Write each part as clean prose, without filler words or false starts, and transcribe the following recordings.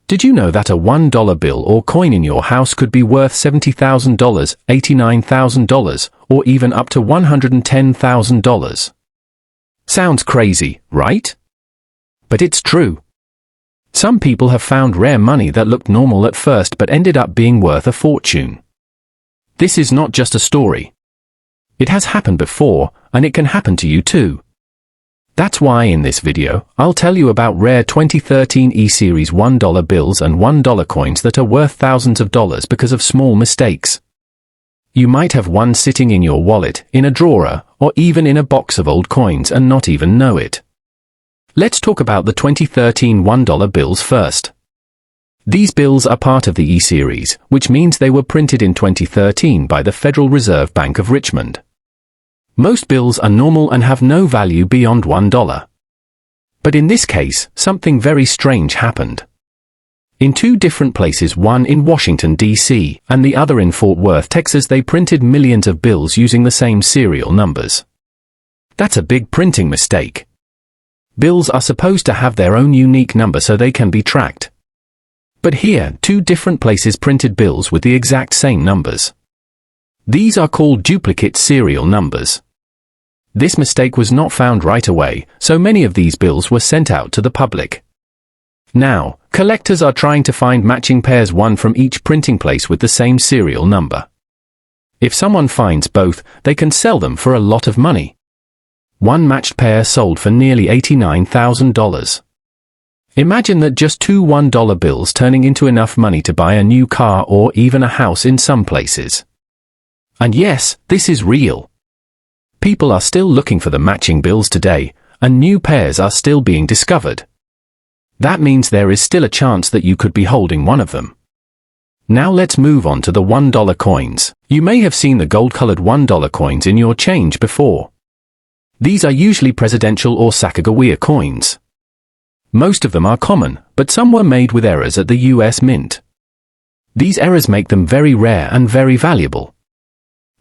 Did you know that a $1 bill or coin in your house could be worth $70,000, $89,000, or even up to $110,000? Sounds crazy, right? But it's true. Some people have found rare money that looked normal at first but ended up being worth a fortune. This is not just a story. It has happened before, and it can happen to you too. That's why in this video, I'll tell you about rare 2013 E-Series $1 bills and $1 coins that are worth thousands of dollars because of small mistakes. You might have one sitting in your wallet, in a drawer, or even in a box of old coins and not even know it. Let's talk about the 2013 $1 bills first. These bills are part of the E-Series, which means they were printed in 2013 by the Federal Reserve Bank of Richmond. Most bills are normal and have no value beyond $1. But in this case, something very strange happened. In two different places, one in Washington, D.C., and the other in Fort Worth, Texas, they printed millions of bills using the same serial numbers. That's a big printing mistake. Bills are supposed to have their own unique number so they can be tracked. But here, two different places printed bills with the exact same numbers. These are called duplicate serial numbers. This mistake was not found right away, so many of these bills were sent out to the public. Now, collectors are trying to find matching pairs, one from each printing place with the same serial number. If someone finds both, they can sell them for a lot of money. One matched pair sold for nearly $89,000. Imagine that, just two $1 bills turning into enough money to buy a new car or even a house in some places. And yes, this is real. People are still looking for the matching bills today, and new pairs are still being discovered. That means there is still a chance that you could be holding one of them. Now let's move on to the $1 coins. You may have seen the gold-colored $1 coins in your change before. These are usually presidential or Sacagawea coins. Most of them are common, but some were made with errors at the US Mint. These errors make them very rare and very valuable.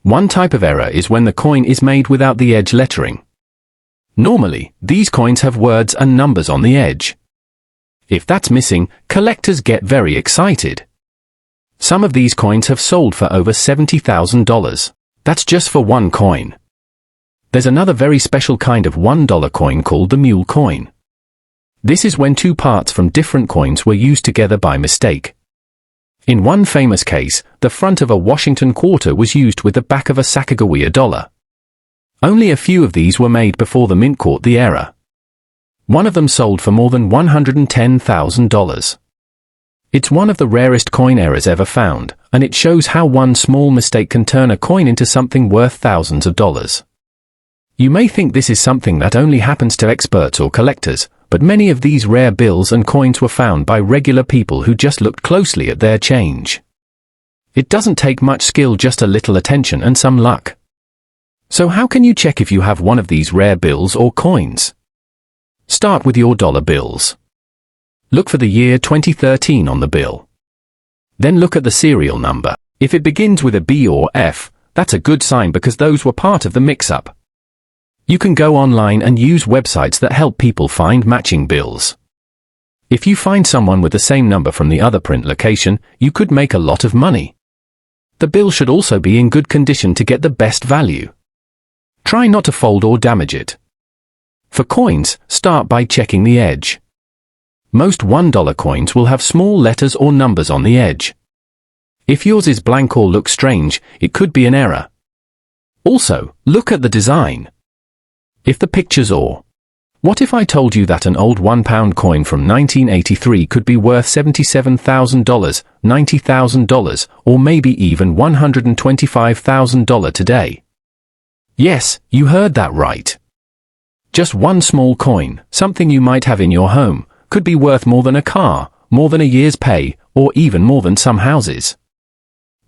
One type of error is when the coin is made without the edge lettering. Normally, these coins have words and numbers on the edge. If that's missing, collectors get very excited. Some of these coins have sold for over $70,000. That's just for one coin. There's another very special kind of $1 coin called the mule coin. This is when two parts from different coins were used together by mistake. In one famous case, the front of a Washington quarter was used with the back of a Sacagawea dollar. Only a few of these were made before the mint caught the error. One of them sold for more than $110,000. It's one of the rarest coin errors ever found, and it shows how one small mistake can turn a coin into something worth thousands of dollars. You may think this is something that only happens to experts or collectors, but many of these rare bills and coins were found by regular people who just looked closely at their change. It doesn't take much skill, just a little attention and some luck. So how can you check if you have one of these rare bills or coins? Start with your dollar bills. Look for the year 2013 on the bill. Then look at the serial number. If it begins with a B or F, that's a good sign because those were part of the mix-up. You can go online and use websites that help people find matching bills. If you find someone with the same number from the other print location, you could make a lot of money. The bill should also be in good condition to get the best value. Try not to fold or damage it. For coins, start by checking the edge. Most $1 coins will have small letters or numbers on the edge. If yours is blank or looks strange, it could be an error. Also, look at the design. If the pictures or... What if I told you that an old £1 coin from 1983 could be worth $77,000, $90,000, or maybe even $125,000 today? Yes, you heard that right. Just one small coin, something you might have in your home, could be worth more than a car, more than a year's pay, or even more than some houses.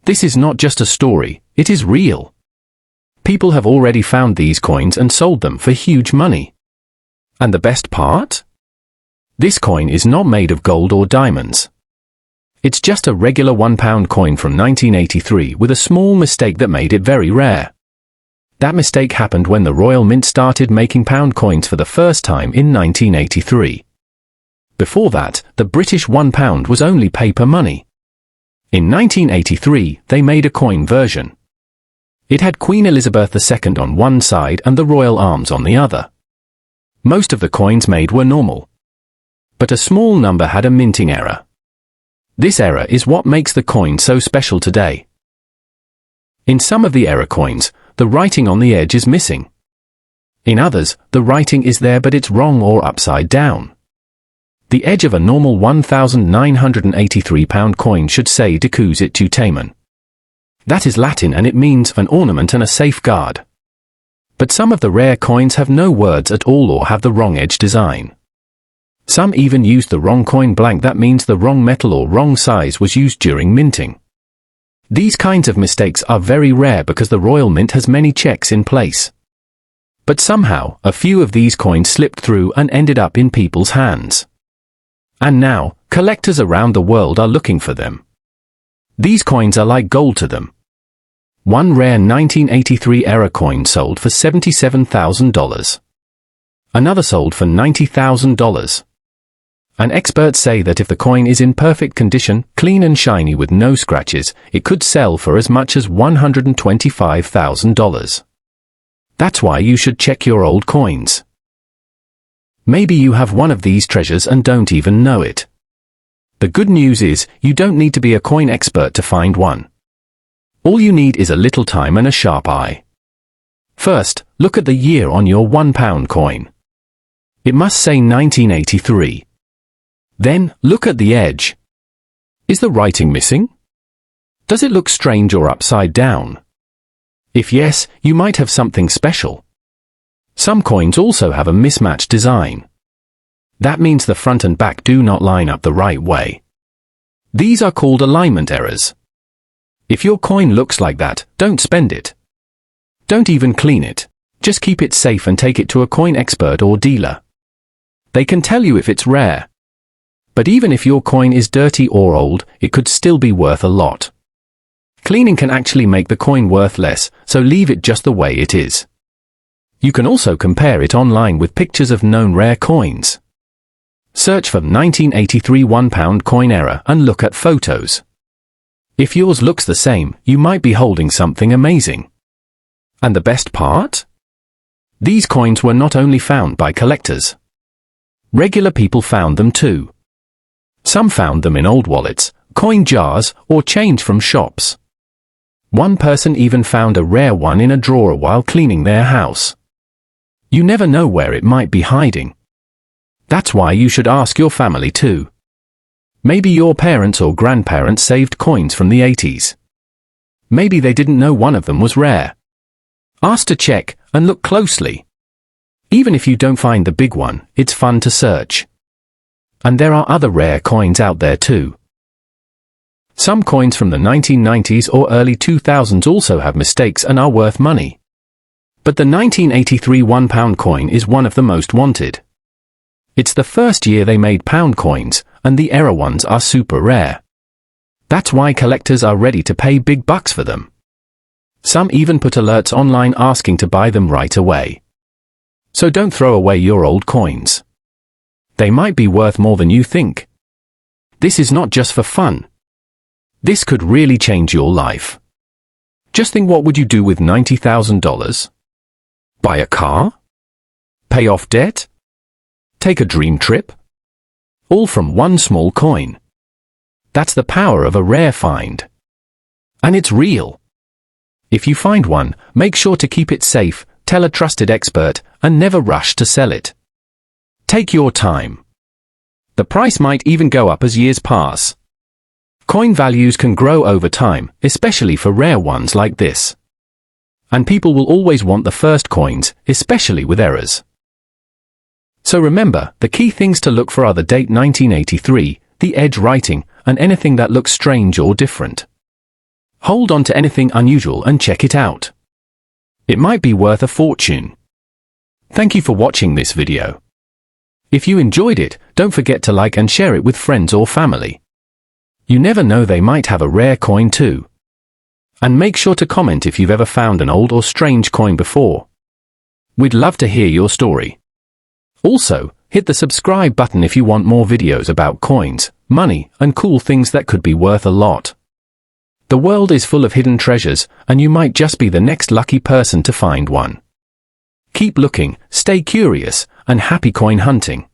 This is not just a story, it is real. People have already found these coins and sold them for huge money. And the best part? This coin is not made of gold or diamonds. It's just a regular £1 coin from 1983 with a small mistake that made it very rare. That mistake happened when the Royal Mint started making pound coins for the first time in 1983. Before that, the British £1 was only paper money. In 1983, they made a coin version. It had Queen Elizabeth II on one side and the royal arms on the other. Most of the coins made were normal. But a small number had a minting error. This error is what makes the coin so special today. In some of the error coins, the writing on the edge is missing. In others, the writing is there but it's wrong or upside down. The edge of a normal £1,983 coin should say Decusat Tutamen. That is Latin and it means an ornament and a safeguard. But some of the rare coins have no words at all or have the wrong edge design. Some even use the wrong coin blank, that means the wrong metal or wrong size was used during minting. These kinds of mistakes are very rare because the Royal Mint has many checks in place. But somehow, a few of these coins slipped through and ended up in people's hands. And now, collectors around the world are looking for them. These coins are like gold to them. One rare 1983 error coin sold for $77,000. Another sold for $90,000. And experts say that if the coin is in perfect condition, clean and shiny with no scratches, it could sell for as much as $125,000. That's why you should check your old coins. Maybe you have one of these treasures and don't even know it. The good news is, you don't need to be a coin expert to find one. All you need is a little time and a sharp eye. First, look at the year on your £1 coin. It must say 1983. Then, look at the edge. Is the writing missing? Does it look strange or upside down? If yes, you might have something special. Some coins also have a mismatched design. That means the front and back do not line up the right way. These are called alignment errors. If your coin looks like that, don't spend it. Don't even clean it. Just keep it safe and take it to a coin expert or dealer. They can tell you if it's rare. But even if your coin is dirty or old, it could still be worth a lot. Cleaning can actually make the coin worth less, so leave it just the way it is. You can also compare it online with pictures of known rare coins. Search for 1983 £1 coin error and look at photos. If yours looks the same, you might be holding something amazing. And the best part? These coins were not only found by collectors. Regular people found them too. Some found them in old wallets, coin jars, or change from shops. One person even found a rare one in a drawer while cleaning their house. You never know where it might be hiding. That's why you should ask your family too. Maybe your parents or grandparents saved coins from the 80s. Maybe they didn't know one of them was rare. Ask to check and look closely. Even if you don't find the big one, it's fun to search. And there are other rare coins out there too. Some coins from the 1990s or early 2000s also have mistakes and are worth money. But the 1983 £1 coin is one of the most wanted. It's the first year they made pound coins, and the error ones are super rare. That's why collectors are ready to pay big bucks for them. Some even put alerts online asking to buy them right away. So don't throw away your old coins. They might be worth more than you think. This is not just for fun. This could really change your life. Just think, what would you do with $90,000? Buy a car? Pay off debt? Take a dream trip? All from one small coin. That's the power of a rare find. And it's real. If you find one, make sure to keep it safe, tell a trusted expert, and never rush to sell it. Take your time. The price might even go up as years pass. Coin values can grow over time, especially for rare ones like this. And people will always want the first coins, especially with errors. So remember, the key things to look for are the date 1983, the edge writing, and anything that looks strange or different. Hold on to anything unusual and check it out. It might be worth a fortune. Thank you for watching this video. If you enjoyed it, don't forget to like and share it with friends or family. You never know, they might have a rare coin too. And make sure to comment if you've ever found an old or strange coin before. We'd love to hear your story. Also, Hit the subscribe button if you want more videos about coins, money, and cool things that could be worth a lot. The world is full of hidden treasures, and you might just be the next lucky person to find one. Keep looking, stay curious, and happy coin hunting.